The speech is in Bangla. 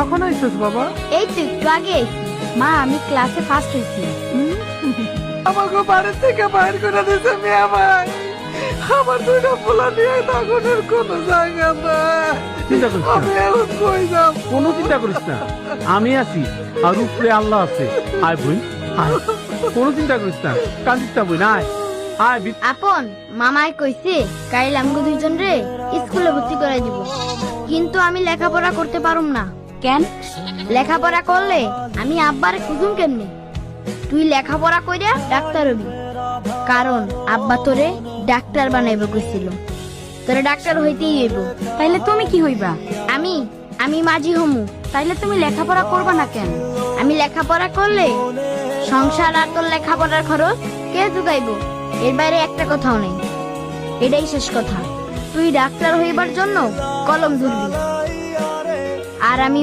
কখন আইছিস বাবা? এই তো একটু আগে আইছি। মা, আমি ক্লাসে ফার্স্ট হয়েছি। আমাকে বাড়ি থেকে বাইর করে দিয়েছে মেয়ে ভাই। আমার দুইটা পোলা নিয়ে তখনের কোনো জায়গা নাই। চিন্তা করিস না, আমি এখন কই যাব? কোনো চিন্তা করিস না, আমি আছি আর উপরে আল্লাহ আছে। আয় বোন আয়, কোনো চিন্তা করিস না, কান্দিস না বোন, আয় আয়। আপন মামায় কইছে কাইল আমগো দুইজন রে স্কুলে ভর্তি করে দিব, কিন্তু আমি লেখাপড়া করতে পারুম না। কেন? লেখাপড়া করলে আমি আব্বারে খুঁজুম কেমনে? তুই লেখাপড়া কইরা ডাক্তার হবি, কারণ আব্বা তোরে ডাক্তার বানাইব কইছিল। তোরে ডাক্তার হইতেই হইব। তাইলে তুমি কি হইবা? আমি আমি মাঝি হমু। তাইলে তুমি লেখাপড়া করবা না কেন? আমি লেখাপড়া করলে সংসার আর তোর লেখাপড়ার খরচ কে জোগাইব? এর বাইরে একটা কথাও নেই, এটাই শেষ কথা। তুই ডাক্তার হইবার জন্য কলম ধরবি, আর আমি